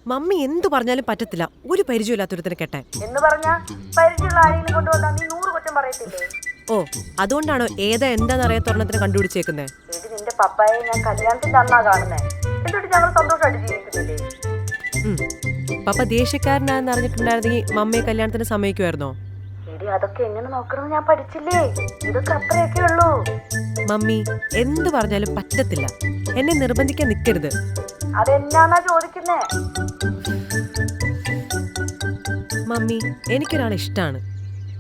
Mummy എന്തു പറഞ്ഞാലും പറ്റത്തില്ല ഒരു പരിചയമില്ലാത്തൊരുത്തനെ കെട്ടാൻ എന്ന് പറഞ്ഞാ പരിചയമുള്ള ആരെങ്കിലും കൊണ്ടുവന്നാ നീ 100 കുറ്റം പറയത്തില്ലേ? ഓ അതുകൊണ്ടാണോ ഏതാ എന്താന്ന് അറിയാത്തൊരെണ്ണത്തിന് കണ്ടുപിടിച്ചേക്കുന്നേ? എടി നിന്റെ പപ്പായെ ഞാൻ കല്യാണത്തിന്റെ അന്നാ കാണുന്നേ. എന്നിട്ട് ഞങ്ങൾ സന്തോഷമായിട്ട് ജീവിക്കുന്നില്ലേ? പപ്പ ദേഷ്യക്കാരനാന്ന് അറിഞ്ഞിട്ടുണ്ടായിരുന്നെങ്കിൽ മമ്മിയെ കല്യാണത്തിന് സമ്മതിക്കുമായിരുന്നോ? എടി അതൊക്കെ എങ്ങനെ നോക്കണമെന്ന് ഞാൻ പഠിച്ചില്ലേ. ഇതൊക്കെ അത്രയൊക്കെ ഉള്ളൂ. മമ്മി എന്ത് പറഞ്ഞാലും പറ്റത്തില്ല, എന്നെ നിർബന്ധിക്കാൻ നിൽക്കരുത്. അതെന്നാന്നാ ചോദിക്കുന്നേ? മമ്മി എനിക്കൊരാളെ ഇഷ്ടാണ്.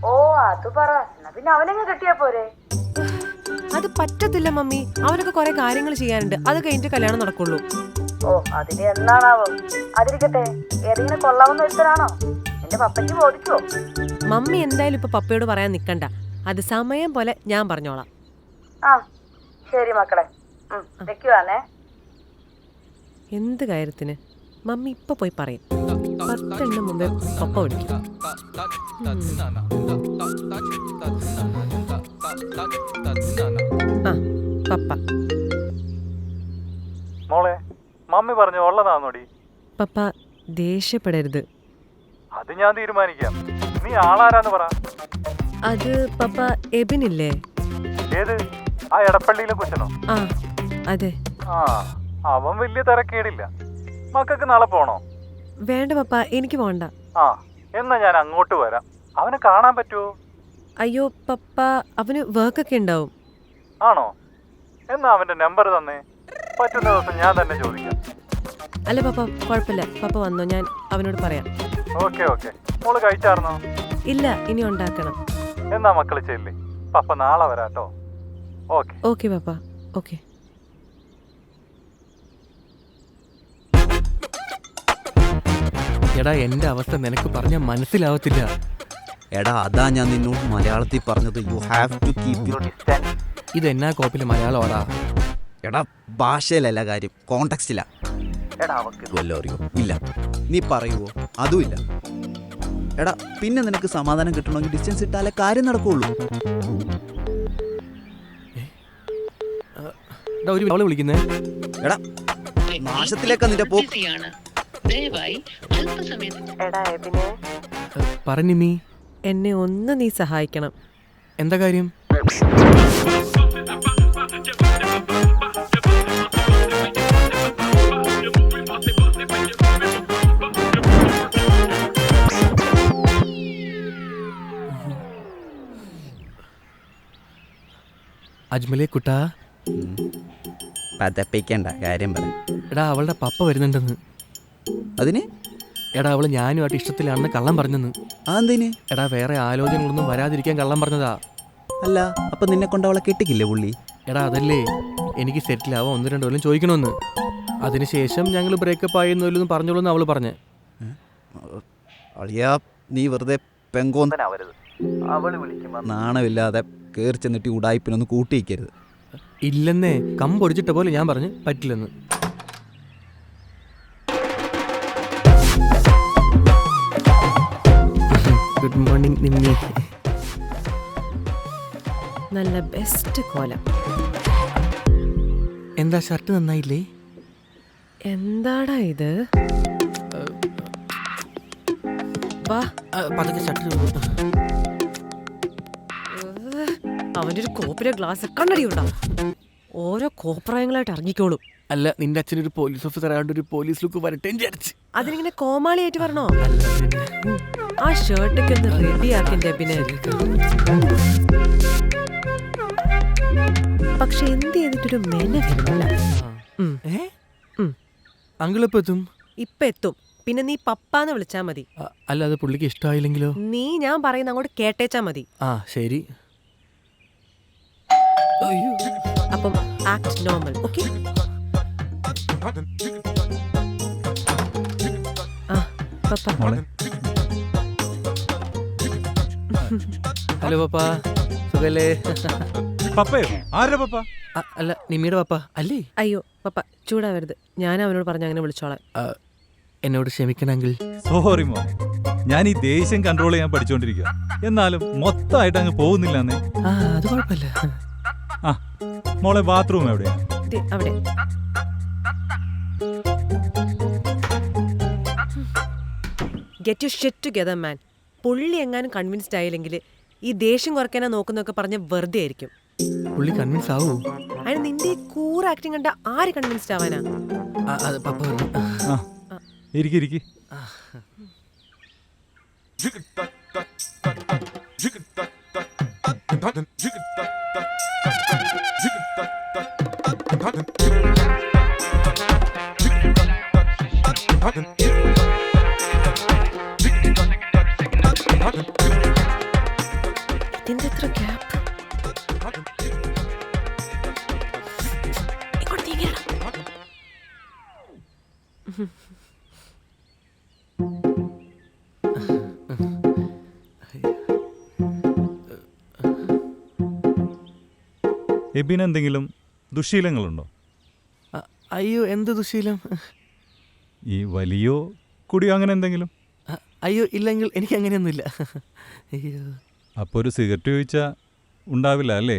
ഓ അത് പറ. എന്നാ പിന്നെ അവനെങ്ങ് കെട്ടിയാ പോരെ? അത് പറ്റത്തില്ല മമ്മി, അവനൊക്കെ കുറെ കാര്യങ്ങൾ ചെയ്യാനുണ്ട്, അത് കഴിഞ്ഞിട്ട് കല്യാണം നടക്കുള്ളൂ. ഓ അതിന് എന്നാണാവോ? അതിരിക്കട്ടെ, ഏതെങ്കിലും കൊള്ളാവുന്ന ഒരുത്തരാണോ? എന്റെ പപ്പയ്ക്ക് ബോധിക്കോ? മമ്മി എന്തായാലും ഇപ്പൊ പപ്പയോട് പറയാൻ നിക്കണ്ട, അത് സമയം പോലെ ഞാൻ പറഞ്ഞോളാം. ആ ശരി മക്കളെ, വെക്കുവാണേ. എന്ത് കാര്യത്തിന്? മമ്മി ഇപ്പൊ പോയി പറയും. 10 എണ്ണം മുമ്പേ പപ്പ വിളിക്കും. ആ പപ്പ. മോളെ, മമ്മി പറഞ്ഞു ഉള്ളതാന്നോടി? പപ്പ ദേഷ്യപ്പെടരുത്. അത് ഞാൻ തീരുമാനിക്കാം. നീ ആളാരാന്ന് പറ. അത് പപ്പ എബിനില്ലേ? ഏത്? ആ എടപ്പള്ളിയിലെ കൊച്ചനോ? ആ അതെ. ആ അവൻ വലിയ തിരക്കേടില്ല. മക്കൾക്ക് നാളെ പോണോ? വേണ്ട പപ്പ, എനിക്ക് പോണ്ട. ആ എന്നാ ഞാൻ അങ്ങോട്ട് വരാം. അവനെ കാണാൻ പറ്റുമോ? അയ്യോ പപ്പ, അവന് വർക്കൊക്കെ ഉണ്ടാവും. ആണോ? എന്നാ അവന്റെ നമ്പർ തന്നെ. പറ്റുന്ന ദിവസം ഞാൻ തന്നെ ചോദിക്കാം. അല്ല പപ്പ കുഴപ്പമില്ല, പപ്പ വന്നോ, ഞാൻ അവനോട് പറയാം. Okay okay. മോള് കഴിച്ചാർന്നോ? ഇല്ല, ഇനി ഉണ്ടാക്കണം. എന്നാ മക്കള് ചെല്ലി. പപ്പ നാളെ വരാട്ടോ. ഓക്കെ ഓക്കെ പപ്പ. ഓക്കെ. എടാ എന്റെ അവസ്ഥ നിനക്ക് പറഞ്ഞാൽ മനസ്സിലാവത്തില്ല. എടാ അതാ ഞാൻ നിന്നോട് മലയാളത്തിൽ പറഞ്ഞത്. You have to keep your distance. ഇത് എന്നാ കോപ്പിലെ മലയാളമാടാ? എടാ ഭാഷയിലല്ല കാര്യം, കോണ്ടെക്സ്റ്റിലാ. എടാ അവക്ക് വല്ലോ അറിയോ? ഇല്ല. നീ പറയുവോ? അതും ഇല്ല. എടാ പിന്നെ നിനക്ക് സമാധാനം കിട്ടണമെങ്കിൽ ഡിസ്റ്റൻസ് ഇട്ടാലേ കാര്യം നടക്കുള്ളൂ. എടാ ഒരു അവളെ വിളിക്കുന്നേ. എടാ നാശത്തിലേക്കാ നിന്റെ പോക്ക്. എടാ എബിനെ, പറഞ്ഞിമീ, എന്നെ ഒന്ന് നീ സഹായിക്കണം. എന്താ കാര്യം? അജ്മലേ കുട്ടാ, പതപ്പിക്കണ്ട, കാര്യം പറ. എടാ അവളുടെ പപ്പ വരുന്നുണ്ടെന്ന്. അതിന്? എടാ അവള് ഞാനുമായിട്ട് ഇഷ്ടത്തിലാണെന്ന് കള്ളം പറഞ്ഞെന്ന്. അതെന്തിന്? എടാ വേറെ ആലോചനകളൊന്നും വരാതിരിക്കാൻ കള്ളം പറഞ്ഞതാ. അല്ല അപ്പൊ നിന്നെ കൊണ്ട് അവളെ കെട്ടിക്കില്ലേ പുള്ളി? എടാ അതല്ലേ, എനിക്ക് സെറ്റിലാവാൻ 1-2 കൊല്ലം ചോദിക്കണമെന്ന്. അതിനുശേഷം ഞങ്ങൾ ബ്രേക്കപ്പ് ആയെന്നൊന്നും പറഞ്ഞോളൂന്ന് അവള് പറഞ്ഞേ. അളിയാ നീ വെറുതെ പെങ്കോന്ന് അവരത് അവള് വിളിക്കുമ്പോ നാണമില്ലാതെ കയറി ചെന്നിട്ട് ഉടായ്പിനൊന്ന് കൂട്ടിയിക്കരുത്. ഇല്ലെന്നേ, കമ്പൊടിച്ചിട്ട പോലെ ഞാൻ പറഞ്ഞു പറ്റില്ലെന്ന്. Good morning Nimmi. നല്ല ബെസ്റ്റ് കോലം. എന്താ ഷർട്ട് നന്നായില്ലേ? എന്താടാ ഇത്? വാ. പതുക്കെ ഷർട്ട്. അവൻ്റെ ഒരു കോപ്പിലെ ഗ്ലാസ് കണ്ണടിയുണ്ടാ. ഓരോ കോപ്രായങ്ങളായിട്ട് ഇറങ്ങിക്കോളും. അല്ല, നിന്റെ അച്ഛനൊരു പോലീസ് ഓഫീസർ ആയതുകൊണ്ട് ഒരു പോലീസ് ലുക്ക് വരട്ടെ വിചാരിച്ച്. അതിനിങ്ങനെ കോമാളിയായിട്ട് വരണോ? ആ ഷർട്ടൊക്കെ ഒന്ന് റെഡിയാക്കിന്റെ അഭിനയം. പക്ഷെ എന്ത് ചെയ്തിട്ടൊരു മെന വരുന്നില്ല. അങ്കിളെപ്പോ എത്തും? ഇപ്പൊ എത്തും. പിന്നെ നീ പപ്പാന്ന് വിളിച്ചാ മതി. അല്ല അത് പുള്ളിക്ക് ഇഷ്ടമായില്ലെങ്കിലോ? നീ ഞാൻ പറയുന്ന അങ്ങോട്ട് കേട്ടേച്ചാ മതി. ആ ശരി. അപ്പം ആക്ട് നോർമൽ. ഓക്കെ? ആ പപ്പ. ഹലോ പപ്പ, സുഖല്ലേ? പപ്പയോ? ആരുടെ പപ്പ? അല്ല നിമ്മിയുടെ പപ്പ അല്ലേ? അയ്യോ പപ്പ ചൂടാവരുത്, ഞാൻ അവനോട് പറഞ്ഞ അങ്ങനെ വിളിച്ചോളാം. എന്നോട് ക്ഷമിക്കണമെങ്കിൽ. സോറി മോനെ, ഞാൻ ഈ ദേഷ്യം കൺട്രോൾ ചെയ്യാൻ പഠിച്ചോണ്ടിരിക്കുക. എന്നാലും മൊത്തമായിട്ട് അങ്ങ് പോകുന്നില്ലെന്നേ. അത് കുഴപ്പമില്ല. ആ മോളെ, ബാത്റൂം എവിടെയാ? അവിടെ. ഗെറ്റ് യു ഷെറ്റ് ടുഗെദർ മാൻ. പുള്ളി എങ്ങാനും കൺവിൻസ്ഡ് ആയില്ലെങ്കിൽ ഈ ദേഷ്യം കുറയ്ക്കാനാ നോക്കുന്നൊക്കെ പറഞ്ഞ് വെറുതെ ആയിരിക്കും. പുള്ളി കൺവിൻസ് ആവൂ? അതിന് നിന്റെ ഈ കൂർ ആക്ടിങ് കണ്ട ആര് കൺവിൻസ്ഡ് ആവാനാ? അത് പപ്പ പറഞ്ഞു. ഇരിക്കി ഇതിന്റെ എത്ര ഗ്യാപ്പ്? ഇങ്ങോട്ട് നീങ്ങിയടാ. എബിന് എന്തെങ്കിലും ദുശീലങ്ങളുണ്ടോ? അയ്യോ, എന്ത് ദുശീലം? ഈ വലിയോ കുടിയോ അങ്ങനെ എന്തെങ്കിലും? അയ്യോ ഇല്ലെങ്കിൽ എനിക്ക് അങ്ങനെയൊന്നുമില്ല. അയ്യോ. അപ്പോൾ ഒരു സിഗരറ്റ് ചോദിച്ചാൽ ഉണ്ടാവില്ല അല്ലേ?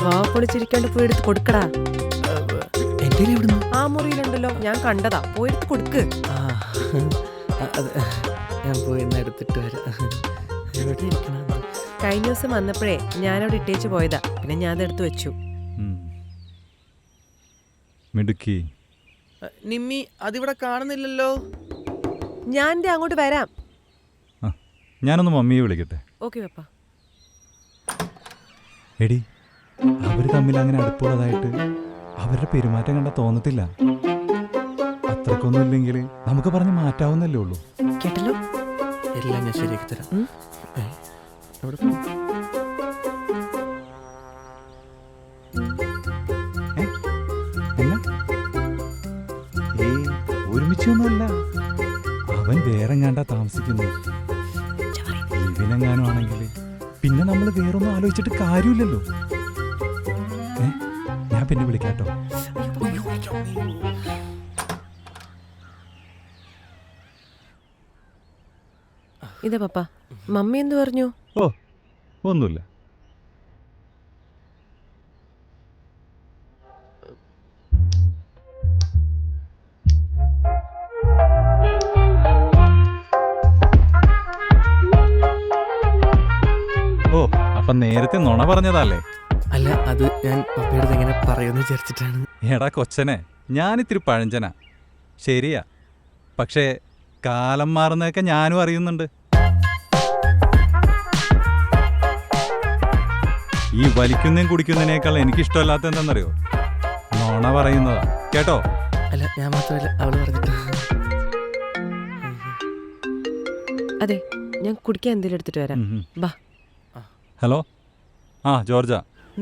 വാ പൊളിച്ചിരിക്കാണ്ട് പോയി എടുത്ത് കൊടുക്കടാ. എൻ്റെ ഇവിടുന്ന് ആ മുറിയിലുണ്ടല്ലോ, ഞാൻ കണ്ടതാ. പോയി കൊടുക്ക്. അത് ഞാൻ പോയി ഒന്ന് എടുത്തിട്ട് വരാം. എവിടെ ഇരിക്കണം? കഴിഞ്ഞ ദിവസം വന്നപ്പോഴേ ഞാനവിടെ ഇട്ടേച്ച് പോയതാ. പിന്നെ ഞാൻ അതെടുത്ത് വെച്ചു. മിടുക്കി. നിമ്മി അതിവിടെ കാണുന്നില്ലല്ലോ. ഞാൻ ദേ അങ്ങോട്ട് വരാം. ഞാനൊന്ന് മമ്മിയെ വിളിക്കട്ടെ. ഓക്കെ പപ്പ. എടി, അവർ തമ്മിൽ അങ്ങനെ അടുപ്പുള്ളതായിട്ട് അവരുടെ പെരുമാറ്റം കണ്ടാൽ തോന്നത്തില്ല. അത്രക്കൊന്നും ഇല്ലെങ്കിൽ നമുക്ക് പറഞ്ഞ് മാറ്റാവുന്നല്ലേ ഉള്ളൂ. കേട്ടല്ലോ? എല്ലാം ഞാൻ ശരിയാക്കി തരാം. എവിടെ പോയി? ഒരുമിച്ചൊന്നുമല്ല, അവൻ വേറെ കണ്ടാ താമസിക്കുന്നു. ഇവനെങ്ങാനും ആണെങ്കിൽ പിന്നെ നമ്മൾ വേറൊന്നും ആലോചിച്ചിട്ട് കാര്യമില്ലല്ലോ. ഞാൻ പിന്നെ വിളിക്കാട്ടോ. ഇതാ പപ്പ. മമ്മി എന്ത് പറഞ്ഞു? ഓ, ഒന്നുമില്ല. ഓ, അപ്പൊ നേരത്തെ നുണ പറഞ്ഞതല്ലേ? അല്ല, അത് ഞാൻ പപ്പയുടെ എങ്ങനെ പറയുമെന്ന് വിചാരിച്ചിട്ടാണ്. എടാ കൊച്ചനെ, ഞാനിത്തിരി പഴഞ്ചനാ, ശരിയാ. പക്ഷേ കാലം മാറുന്നതൊക്കെ ഞാനും അറിയുന്നുണ്ട്. ഈ വലിക്കുന്നതും കുടിക്കുന്നതിനേക്കാൾ എനിക്കിഷ്ടമല്ലാത്ത എന്താണെന്നറിയോ? നുണ പറയുന്നതാ. കേട്ടോ? അല്ല, ഞാൻ മാത്രമല്ല, അവള് പറഞ്ഞിട്ട്. അതെ, ഞാൻ കുടിക്കാൻ എന്തെങ്കിലും എടുത്തിട്ട് വരാം. ബാ. ഹലോ. ആ, ജോർജ.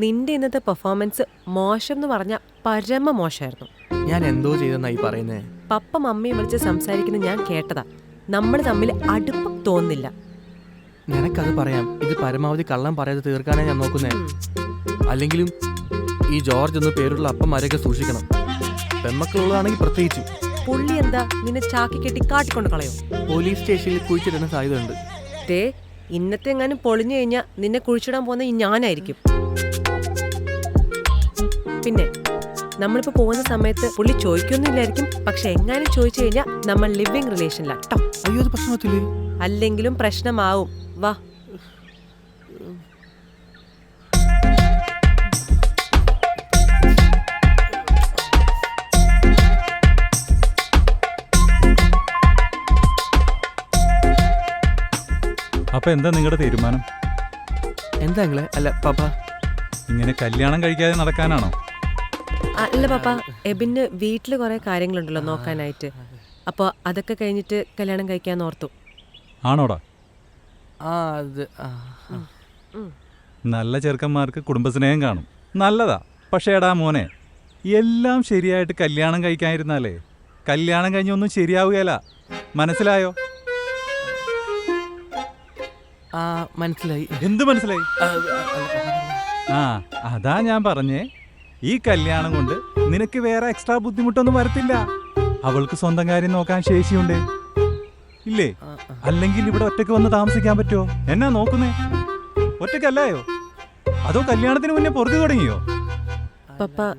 നിന്റെ ഇന്നത്തെ പെർഫോമൻസ് മോശം എന്ന് പറഞ്ഞ പരമ മോശമായിരുന്നു. ഞാൻ എന്തോ ചെയ്തെന്നായി പറയുന്നേ? പപ്പ മമ്മിയെ വിളിച്ച് സംസാരിക്കുന്നത് ഞാൻ കേട്ടതാ. നമ്മൾ തമ്മിൽ അടുപ്പം തോന്നില്ല. നിനക്കത് പറയാം. ഇത് പരമാവധി കള്ളം പറയാതെ തീർക്കാനേ ഞാൻ നോക്കുന്നേ. അല്ലെങ്കിലും ഈ ജോർജ് എന്ന് പേരുള്ള അപ്പന്മാരെയൊക്കെ സൂക്ഷിക്കണം. പെമ്മക്കളുള്ളതാണെങ്കിൽ പ്രത്യേകിച്ച്. പുള്ളി എന്താ നിന്നെ ചാക്കി കെട്ടി കാട്ടിക്കൊണ്ട് കളയോ? പോലീസ് സ്റ്റേഷനിൽ കുഴിച്ചിടുന്ന സാധ്യതയുണ്ട്. ദേ, ഇന്നത്തെ എങ്ങാനും പൊളിഞ്ഞു കഴിഞ്ഞാൽ നിന്നെ കുഴിച്ചിടാൻ പോകുന്ന ഈ ഞാനായിരിക്കും. പിന്നെ നമ്മളിപ്പോ പോകുന്ന സമയത്ത് പുള്ളി ചോദിക്കൊന്നുമില്ലായിരിക്കും. പക്ഷെ എങ്ങാനും ചോദിച്ചു കഴിഞ്ഞാൽ നമ്മൾ ലിവിങ് റിലേഷനിലാട്ടോ. അയ്യോ, അത് പ്രശ്നത്തില്ലേ? അല്ലെങ്കിലും പ്രശ്നമാവും. വാ. അപ്പൊ എന്താ നിങ്ങളുടെ തീരുമാനം? എന്താ നിങ്ങളെ? അല്ല പപ്പ, ഇങ്ങനെ കല്യാണം കഴിക്കാതെ നടക്കാനാണോ? അല്ല പപ്പ, എബിന് വീട്ടിൽ കുറെ കാര്യങ്ങളുണ്ടല്ലോ നോക്കാനായിട്ട്. അപ്പോൾ അതൊക്കെ കഴിഞ്ഞിട്ട് കല്യാണം കഴിക്കാൻ ഓർത്തു. ആണോടാ? അത് നല്ല ചെറുക്കന്മാർക്ക് കുടുംബസ്നേഹം കാണും, നല്ലതാ. പക്ഷേ എടാ മോനെ, എല്ലാം ശരിയായിട്ട് കല്യാണം കഴിക്കാതിരുന്നാലേ കല്യാണം കഴിഞ്ഞൊന്നും ശരിയാവുകയല്ല. മനസ്സിലായോ? മനസ്സിലായി. എന്ത് മനസ്സിലായി? ആ, അതാ ഞാൻ പറഞ്ഞേ, ഈ കല്യാണം കൊണ്ട് നിനക്ക് വേറെ എക്സ്ട്രാ ബുദ്ധിമുട്ടൊന്നും വരത്തില്ല. അവൾക്ക് സ്വന്തം കാര്യം നോക്കാൻ ശേഷിയുണ്ട്, ഇല്ലേ? അല്ലെങ്കിൽ ഇവിടെ ഒറ്റയ്ക്ക് വന്ന് താമസിക്കാൻ പറ്റുമോ? എന്നാ നോക്കുന്നേ? ഒറ്റയ്ക്കല്ലായോ? അതോ കല്യാണത്തിന് മുന്നേ പുറത്തു തുടങ്ങിയോ? പപ്പ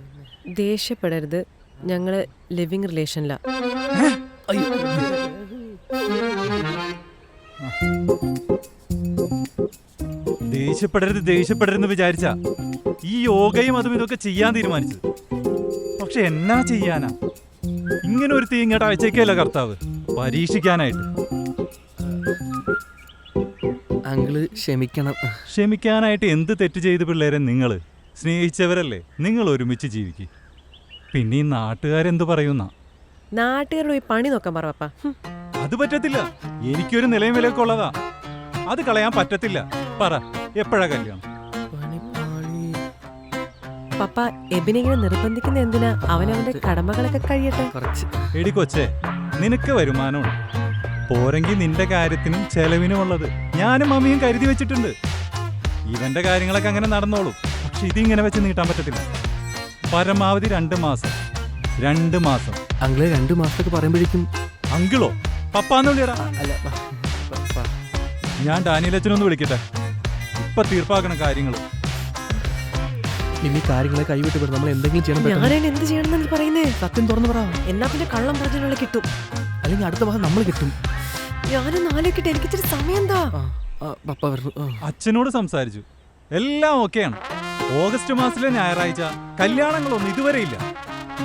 ദേഷ്യപ്പെടരുത്, ഞങ്ങള് ലിവിങ് റിലേഷനിലാ. ദേഷ്യപ്പെടരുന്ന് വിചാരിച്ച ഈ യോഗയും അതും ഇതൊക്കെ ചെയ്യാൻ തീരുമാനിച്ചത്. പക്ഷെ എന്നാ ചെയ്യാനാ, ഇങ്ങനെ ഒരു തീ ഇങ്ങോട്ട് അയച്ചേക്കല്ല കർത്താവ്, പരീക്ഷിക്കാനായിട്ട്. അങ്കിള് ക്ഷമിക്കണം. ക്ഷമിക്കാനായിട്ട് എന്ത് തെറ്റ് ചെയ്ത് പിള്ളേരെ നിങ്ങൾ സ്നേഹിച്ചവരല്ലേ, നിങ്ങൾ ഒരുമിച്ച് ജീവിക്കും. പിന്നെ ഈ നാട്ടുകാരെന്ത് പറയുന്ന? നാട്ടുകാരോട് പോയി പണി നോക്കാൻ പറ പപ്പ. അത് പറ്റത്തില്ല, എനിക്കൊരു നിലയും വിലയൊക്കെ ഉള്ളതാ, അത് കളയാൻ പറ്റത്തില്ല. പറ, എപ്പോഴാ കല്യാണം? പപ്പ എബിനെ ഇങ്ങനെ നിർബന്ധിക്കുന്ന എന്തിനാ? അവനവന്റെ കടമകളൊക്കെ കഴിയട്ടെ. കുറച്ച് എടി കൊച്ചേ, നിനക്ക് വരുമാനമുണ്ട്, പോരെങ്കിൽ നിന്റെ കാര്യത്തിനും ചെലവിനും ഉള്ളത് ഞാനും മമ്മിയും കരുതി വെച്ചിട്ടുണ്ട്. ഇവന്റെ കാര്യങ്ങളൊക്കെ അങ്ങനെ നടന്നോളും. പക്ഷെ ഇതിങ്ങനെ വെച്ച് നീട്ടാൻ പറ്റത്തില്ല. പരമാവധി 2 മാസം. 2 മാസം. അങ്കിള് 2 മാസത്തൊക്കെ പറയുമ്പോഴേക്കും. അങ്കിളോ? പപ്പാന്ന് വിളിയടാ. അല്ല, ഞാൻ ഡാനിയലച്ചനൊന്ന് വിളിക്കട്ടെ, ഇപ്പൊ തീർപ്പാക്കണം കാര്യങ്ങൾ. ഇനി കാര്യങ്ങളെ കൈവിട്ട് വിടും. നമ്മൾ എന്തെങ്കിലും ചെയ്യണം. ഞാനതിന് എന്ത് ചെയ്യണം പറയുന്നേ? സത്യം തുറന്നു പറ. എന്നാ പിന്നെ കള്ളം പറഞ്ഞുള്ള കിട്ടും. അല്ലെങ്കിൽ അടുത്ത മാസം നമ്മൾ കിട്ടും. ഞാനൊന്ന് ആലോചിക്കട്ടെ, എനിക്കിച്ചിരി സമയം എന്താ? പപ്പ വരുന്നു. അച്ഛനോട് സംസാരിച്ചു, എല്ലാം ഓക്കെയാണ്. ഓഗസ്റ്റ് മാസത്തിലെ ഞായറാഴ്ച കല്യാണങ്ങളൊന്നും ഇതുവരെ ഇല്ല.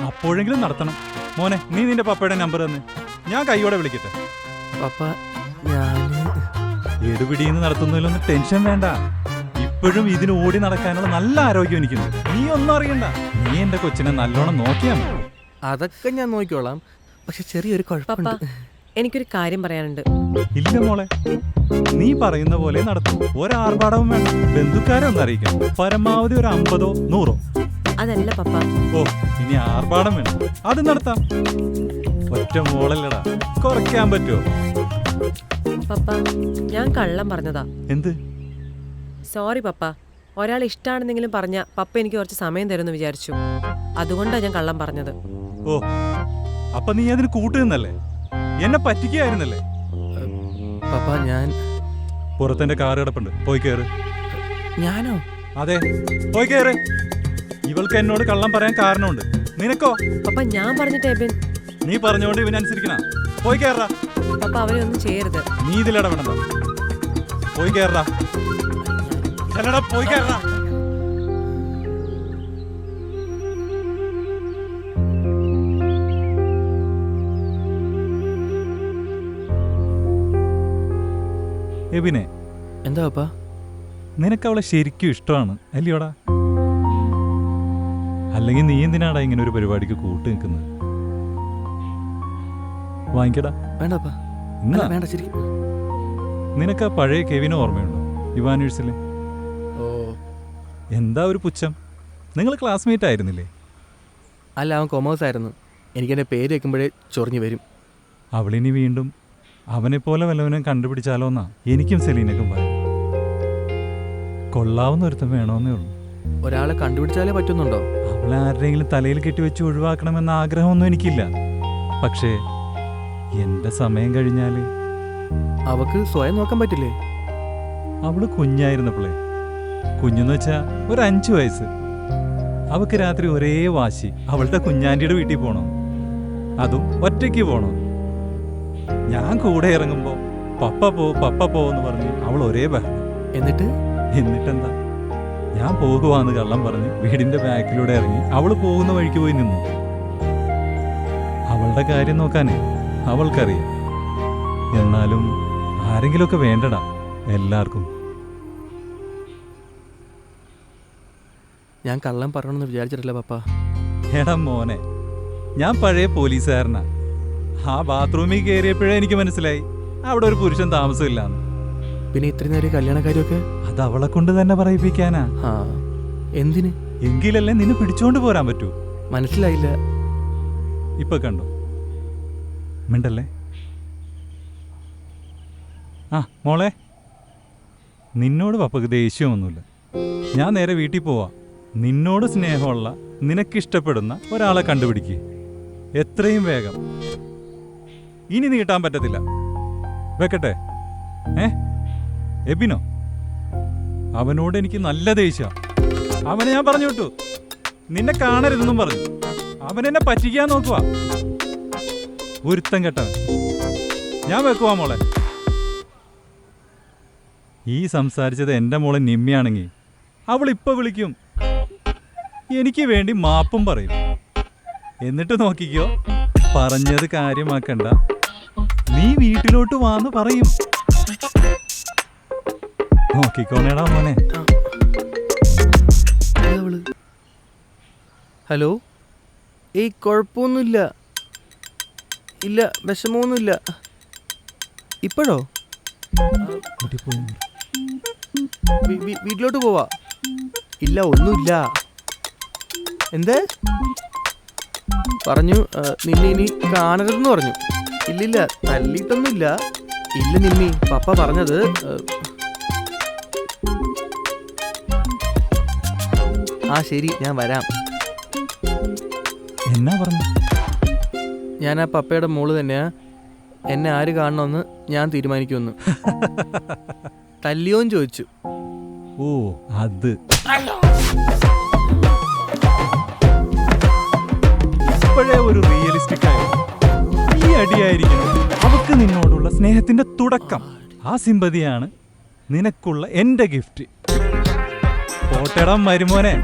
അപ്പോഴെങ്കിലും നടത്തണം. മോനെ, നീ നിന്റെ പപ്പയുടെ നമ്പർ തന്നെ, ഞാൻ കൈയോടെ വിളിക്കട്ടെ. പപ്പ, ഞാന് എടുപിടിന്ന് നടത്തുന്നതിലൊന്നും ടെൻഷൻ വേണ്ട. ഇപ്പോഴും ഇതിന് ഓടി നടക്കാനുള്ള നല്ല ആരോഗ്യം എനിക്കുണ്ട്. നീ ഒന്നും അറിയണ്ട. നീ എന്റെ കൊച്ചിനെ നല്ലോണം നോക്കിയാ മതി. അതൊക്കെ ഞാൻ നോക്കിക്കോളാം. പക്ഷെ ചെറിയൊരു പപ്പ, കുഴപ്പമുണ്ട്. എനിക്കൊരു കാര്യം പറയാനുണ്ട്. ഇല്ല മോളെ, നീ പറയുന്ന പോലെ നടത്തും. ഒരാർഭാടവും വേണ്ട. ബന്ധുക്കാരെ ഒന്ന് അറിയിക്കാം. പരമാവധി ഒരു 50ഓ 100ഓ. അതല്ല പപ്പ. ഓ, ഇനി ആർഭാടം വേണം, അത് നടത്താം. ഒറ്റ മോളല്ലടാ, കുറയ്ക്കാൻ പറ്റുമോ? പപ്പ, ഞാൻ കള്ളം പറഞ്ഞതാ. എന്ത്? സോറി പപ്പ. ഒരാൾ ഇഷ്ടാണെന്നെങ്കിലും പറഞ്ഞ പപ്പ എനിക്ക് കുറച്ച് സമയം തരുമെന്ന് വിചാരിച്ചു. അതുകൊണ്ടാണ് ഞാൻ കള്ളം പറഞ്ഞത്. ഓ, അപ്പൊ നീ അതിന് കൂട്ടുന്നല്ലേ? എന്നെ പറ്റിക്കായിരുന്നല്ലേ? പപ്പ, ഞാൻ പുറത്തെന്റെ കാർ കിടപ്പുണ്ട്, പോയി കയറ്. ഞാനോ? അതെ, പോയി കയറ്. ഇവൾക്ക് എന്നോട് കള്ളം പറയാൻ കാരണമുണ്ട്. നിനക്കോ? പപ്പ, ഞാൻ പറഞ്ഞിട്ട് എബിൻ. നീ പറഞ്ഞോണ്ട് ഇവനനുസരിക്കണ. പോയി കയറാ. പപ്പ, അവനെ ഒന്നും ചെയ്യരുത്. നീ ഇതിലിടപെടണ്ട. പോയി കയറാ. ചെല്ലടാ, പോയി കയറാ. എബിനെ, എന്താ പപ്പ? നിനക്ക് അവളെ ശരിക്കും ഇഷ്ടമാണ് അല്ലയോടാ? അല്ലെങ്കിൽ നീ എന്തിനാടാ ഇങ്ങനെ ഒരു പരിപാടിക്ക് കൂട്ട് നിൽക്കുന്നത്? വാങ്ങിക്കടാ. വേണ്ട പപ്പ. എന്നാ വേണ്ട, ശരിക്കും. നിനക്ക് ആ പഴയ കെവിനെ ഓർമ്മയുണ്ടോ? ഇവാനേഴ്സിലെ. ഓ, എന്താ ഒരു പുച്ഛം? നിങ്ങൾ ക്ലാസ്മേറ്റ് ആയിരുന്നില്ലേ? അല്ല, അവൻ കൊമേഴ്സ് ആയിരുന്നു. എനിക്കെൻ്റെ പേര് വെക്കുമ്പോഴേ ചൊറിഞ്ഞു വരും. അവളിനി വീണ്ടും അവനെപ്പോലെ വല്ലവനും കണ്ടുപിടിച്ചാലോ എന്നാ എനിക്കും സെലീനക്കും പറയും. കൊള്ളാവുന്ന ഒരുത്തം വേണമെന്നേ ഉള്ളൂ. ഒരാളെ കണ്ടുപിടിച്ചാലേ പറ്റുന്നുണ്ടോ? അവളെ ആരുടെയെങ്കിലും തലയിൽ കെട്ടിവെച്ച് ഒഴിവാക്കണമെന്ന ആഗ്രഹമൊന്നും എനിക്കില്ല. പക്ഷേ എൻ്റെ സമയം കഴിഞ്ഞാൽ അവക്ക് സ്വയം നോക്കാൻ പറ്റില്ലേ? അവള് കുഞ്ഞായിരുന്നപ്പോളേ, കുഞ്ഞെന്ന് വെച്ചാ ഒരു 5 വയസ്സ്, അവക്ക് രാത്രി ഒരേ വാശി അവളുടെ കുഞ്ഞാൻ്റിയുടെ വീട്ടിൽ പോകണം, അതും ഒറ്റയ്ക്ക് പോകണം. ഞാൻ കൂടെ ഇറങ്ങുമ്പോ പപ്പ പോ എന്ന് പറഞ്ഞ് അവൾ ഒരേ ബഹളം. എന്നിട്ടെന്താ, ഞാൻ പോകുവാന്ന് കള്ളം പറഞ്ഞ് വീടിന്റെ ബാക്കിലൂടെ ഇറങ്ങി അവള് പോകുന്ന വഴിക്ക് പോയി നിന്നു. അവളുടെ കാര്യം നോക്കാനേ അവൾക്കറിയാം. എന്നാലും ആരെങ്കിലുമൊക്കെ വേണ്ടടാ എല്ലാവർക്കും. ഞാൻ കള്ളം പറയണമെന്ന് വിചാരിച്ചിട്ടില്ല പപ്പ. എടാ മോനെ, ഞാൻ പഴയ പോലീസുകാരനാ. ആ ബാത്റൂമിൽ കയറിയപ്പോഴേ എനിക്ക് മനസ്സിലായി അവിടെ ഒരു പുരുഷൻ താമസമില്ലാന്ന്. പിന്നെ ഇത്രയും നേരം കല്യാണക്കാരിയൊക്കെ അത് അവളെ കൊണ്ട് തന്നെ പറയിപ്പിക്കാനാ. എന്തിന്? എങ്കിലല്ലേ നിന്നെ പിടിച്ചോണ്ട് പോരാൻ പറ്റൂ. മനസ്സിലായില്ല. ഇപ്പൊ കണ്ടോ? മിണ്ടല്ലേ. ആ മോളെ, നിന്നോട് പപ്പക്ക് ദേഷ്യമൊന്നുമില്ല. ഞാൻ നേരെ വീട്ടിൽ പോവാ. നിന്നോട് സ്നേഹമുള്ള, നിനക്കിഷ്ടപ്പെടുന്ന ഒരാളെ കണ്ടുപിടിക്കുക എത്രയും വേഗം. ഇനി നീട്ടാൻ പറ്റത്തില്ല. വെക്കട്ടെ? എബിനോ? അവനോട് എനിക്ക് നല്ല ദേഷ്യം. അവനെ ഞാൻ പറഞ്ഞു വിട്ടു, നിന്നെ കാണരുതെന്നും പറഞ്ഞു. അവനെന്നെ പറ്റിക്കാൻ നോക്കുക. ഒരുത്തം കെട്ടവൻ. ഞാൻ വെക്കുവാ മോളെ. ഈ സംസാരിച്ചത് എൻ്റെ മോളെ നിമ്മിയാണെങ്കിൽ അവൾ ഇപ്പൊ വിളിക്കും, എനിക്ക് വേണ്ടി മാപ്പും പറയും. എന്നിട്ട് നോക്കിക്കോ, പറഞ്ഞത് കാര്യമാക്കണ്ട, നീ വീട്ടിലോട്ട് വാന്ന് പറയും. നോക്കിക്കോണേടാ മോനെ. ഹലോ, ഏയ് കുഴപ്പമൊന്നുമില്ല, ഇല്ല വിഷമമൊന്നുമില്ല. ഇപ്പോഴോ? വീട്ടിലോട്ട് പോവാ? ഇല്ല ഒന്നുമില്ല. എന്തേ പറഞ്ഞു? നിന്നെ ഇനി കാണരുതെന്ന് പറഞ്ഞു. ഇല്ലില്ല, തല്ലിയിട്ടൊന്നുമില്ല. ഇല്ല നിമ്മി, പപ്പ പറഞ്ഞത് ആ ശരി ഞാൻ വരാം. എന്നാ പറഞ്ഞു? ഞാൻ ആ പപ്പയുടെ മോള് തന്നെയാ. എന്നെ ആര് കാണണമെന്ന് ഞാൻ തീരുമാനിക്കുമെന്ന്. തല്ലിയോന്ന് ചോദിച്ചു. ഓ അത് ഇപ്പോഴേ ഒരു റിയലിസ്റ്റിക് ആയ ഈ അടിയായിരിക്കണം അവക്ക് നിന്നോടുള്ള സ്നേഹത്തിന്റെ തുടക്കം. ആ സിമ്പതിയാണ് നിനക്കുള്ള എന്റെ ഗിഫ്റ്റ്. പോട്ടടം മരുമോനെ.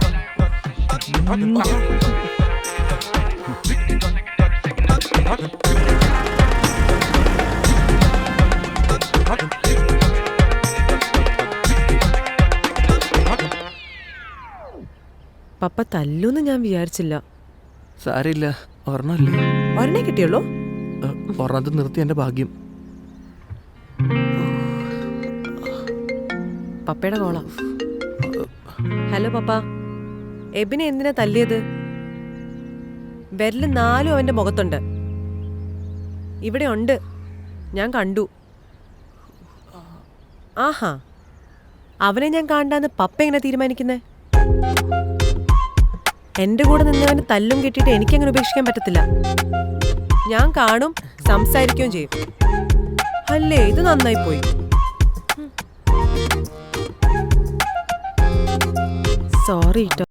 പപ്പ തല്ലൂന്ന് ഞാൻ വിചാരിച്ചില്ല. സാരില്ല, ഒരെണ്ണല്ലേ. ഒരെണ്ണേ കിട്ടിയുള്ളൂ? ഒരെണ്ണത്ത് നിർത്തി എൻ്റെ ഭാഗ്യം. പപ്പയുടെ കോളാ. ഹലോ പപ്പ, എബിനെ എന്തിനാ തല്ലിയത്? വിരല് 4 അവന്റെ മുഖത്തുണ്ട്. ഇവിടെ ഉണ്ട്, ഞാൻ കണ്ടു. ആഹാ, അവനെ ഞാൻ കാണാന്ന് പപ്പ എങ്ങനെ തീരുമാനിക്കുന്നേ? എന്റെ കൂടെ നിന്നവന് തല്ലും കിട്ടിയിട്ട് എനിക്കങ്ങനെ ഉപേക്ഷിക്കാൻ പറ്റത്തില്ല. ഞാൻ കാണും, സംസാരിക്കുകയും ചെയ്യും. അല്ലേ, ഇത് നന്നായി പോയി. സോറി ട്ടോ.